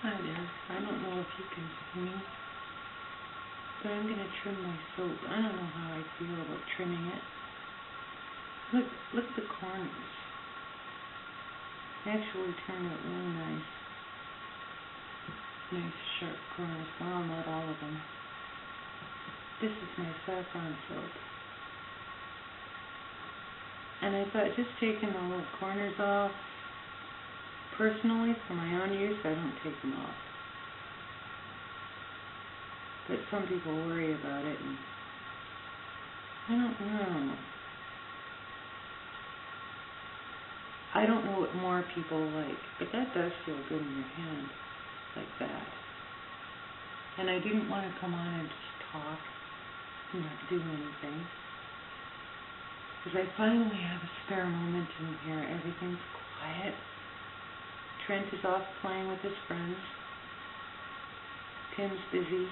Hi there. I don't know if you can see me, but I'm going to trim my soap. I don't know how I feel about trimming it. Look at the corners. They actually turned out really nice. Nice sharp corners. Well, not all of them. This is my saffron soap. And I thought just taking the little corners off, personally, for my own use, I don't take them off. But some people worry about it, and I don't know. I don't know what more people like, but that does feel good in your hand, like that. And I didn't want to come on and just talk and not do anything, because I finally have a spare moment in here. Everything's quiet. Trent is off playing with his friends. Tim's busy.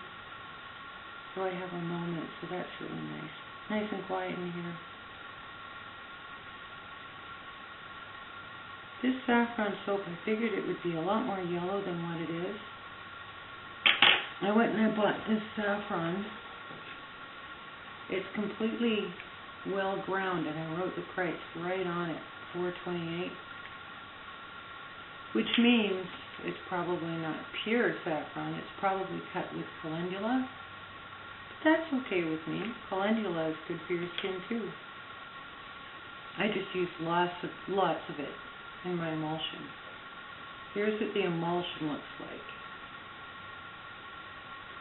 So I have a moment, so that's really nice. Nice and quiet in here. This saffron soap, I figured it would be a lot more yellow than what it is. I went and I bought this saffron. It's completely well ground, and I wrote the price right on it, $4.28. Which means it's probably not pure saffron. It's probably cut with calendula. But that's okay with me. Calendula is good for your skin too. I just use lots of it in my emulsion. Here's what the emulsion looks like.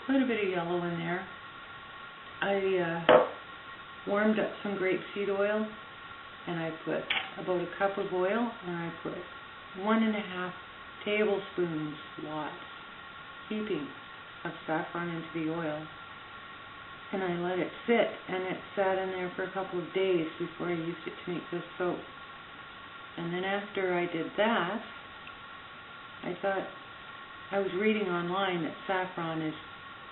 Quite a bit of yellow in there. I warmed up some grapeseed oil, and I put about a cup of oil, and I put 1.5 tablespoons, heaping of saffron into the oil, and I let it sit, and it sat in there for a couple of days before I used it to make this soap. And then after I did that, I thought, I was reading online that saffron is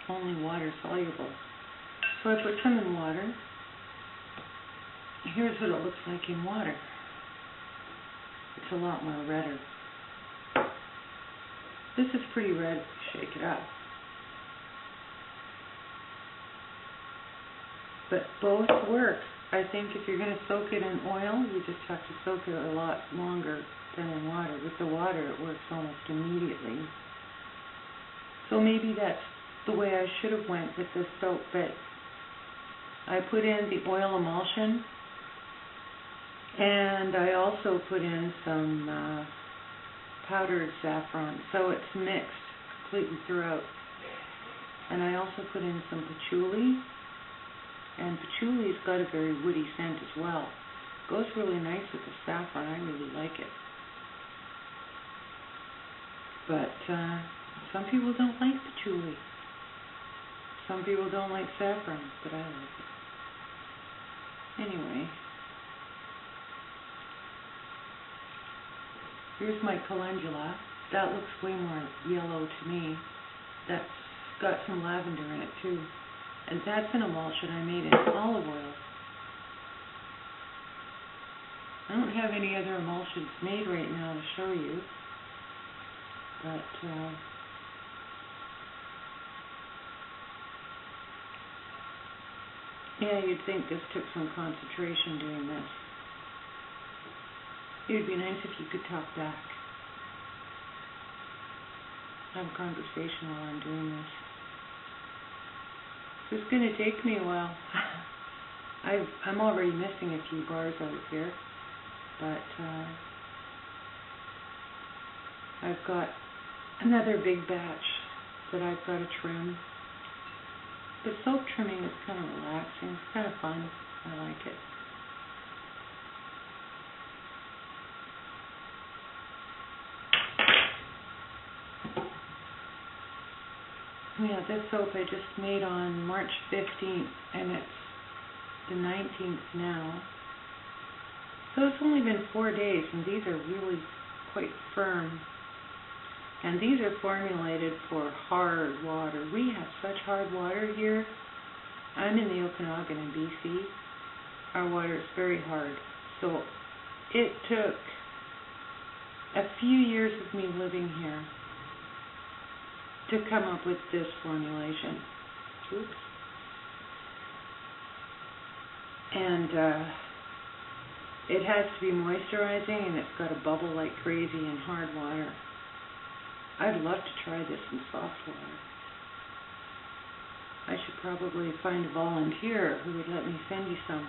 only water soluble, so I put some in water. Here's what it looks like in water. It's a lot more redder. This is pretty red. Shake it up. But both work. I think if you're going to soak it in oil, you just have to soak it a lot longer than in water. With the water, it works almost immediately. So maybe that's the way I should have went with this soap, but I put in the oil emulsion, and I also put in some powdered saffron, so it's mixed completely throughout. And I also put in some patchouli, and patchouli's got a very woody scent as well. It goes really nice with the saffron. I really like it. But some people don't like patchouli. Some people don't like saffron, but I like it. Anyway, here's my calendula. That looks way more yellow to me. That's got some lavender in it too. And that's an emulsion I made in olive oil. I don't have any other emulsions made right now to show you, but yeah, you'd think this took some concentration doing this. It would be nice if you could talk back. Have a conversation while I'm doing this. It's going to take me a while. I'm already missing a few bars out here, but I've got another big batch that I've got to trim. But soap trimming is kind of relaxing. It's kind of fun. I like it. Yeah, this soap I just made on March 15th, and it's the 19th now. So it's only been 4 days, and these are really quite firm. And these are formulated for hard water. We have such hard water here. I'm in the Okanagan in BC. Our water is very hard. So it took a few years of me living here to come up with this formulation. Oops. And it has to be moisturizing, and it's got to bubble like crazy in hard water. I'd love to try this in soft water. I should probably find a volunteer who would let me send you some,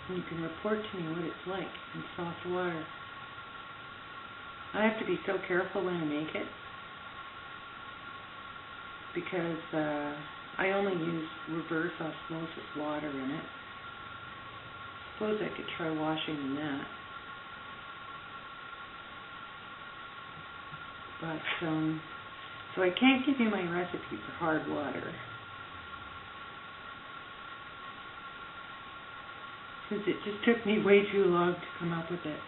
and you can report to me what it's like in soft water. I have to be so careful when I make it, because I only use reverse osmosis water in it. Suppose I could try washing in that. But, so I can't give you my recipe for hard water, since it just took me way too long to come up with it.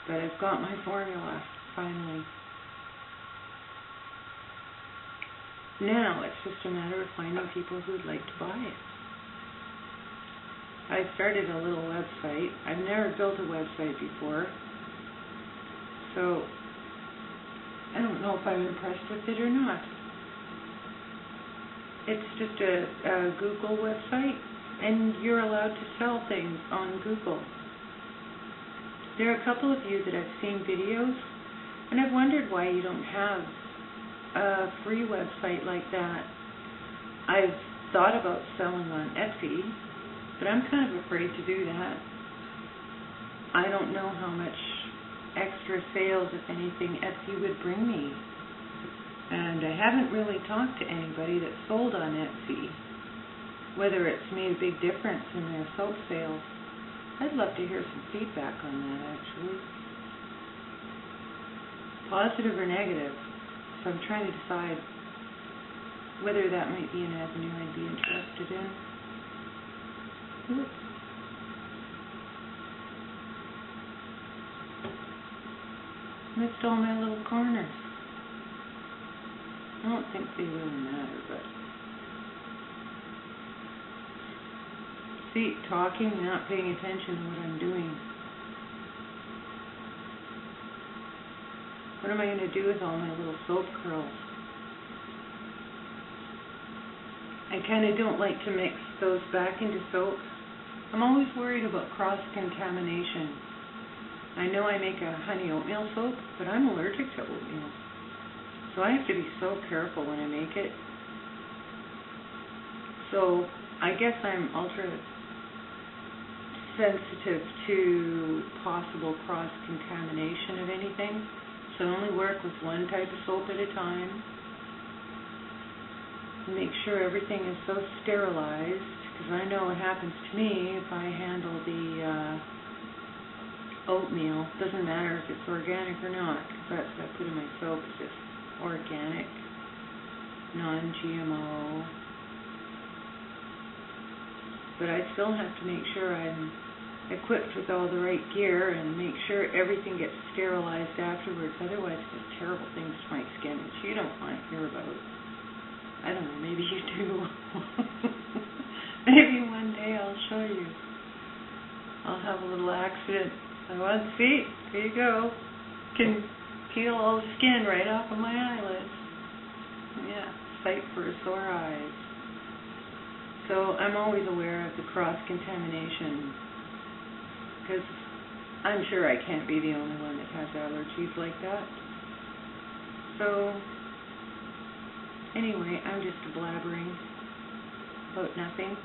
But I've got my formula, finally. Now it's just a matter of finding people who'd like to buy it. I started a little website. I've never built a website before, so I don't know if I'm impressed with it or not. It's just a Google website, and you're allowed to sell things on Google. There are a couple of you that I've seen videos, and I've wondered why you don't have a free website like that. I've thought about selling on Etsy, but I'm kind of afraid to do that. I don't know how much extra sales, if anything, Etsy would bring me. And I haven't really talked to anybody that sold on Etsy, whether it's made a big difference in their soap sales. I'd love to hear some feedback on that, actually. Positive or negative. So I'm trying to decide whether that might be an avenue I'd be interested in. Oops. Missed all my little corners. I don't think they really matter, but... See, talking and not paying attention to what I'm doing. What am I going to do with all my little soap curls? I kind of don't like to mix those back into soap. I'm always worried about cross-contamination. I know I make a honey oatmeal soap, but I'm allergic to oatmeal. So I have to be so careful when I make it. So I guess I'm ultra sensitive to possible cross-contamination of anything. So I only work with one type of soap at a time. Make sure everything is so sterilized, because I know what happens to me if I handle the oatmeal. Doesn't matter if it's organic or not, because that's what I put in my soap. It's just organic, non-GMO. But I still have to make sure I'm equipped with all the right gear and make sure everything gets sterilized afterwards. Otherwise, it does terrible things to my skin, which you don't want to hear about. I don't know, maybe you do. Maybe one day I'll show you. I'll have a little accident. See, there you go. Can peel all the skin right off of my eyelids. Yeah, sight for sore eyes. So I'm always aware of the cross-contamination, because I'm sure I can't be the only one that has allergies like that. So anyway, I'm just blabbering about nothing.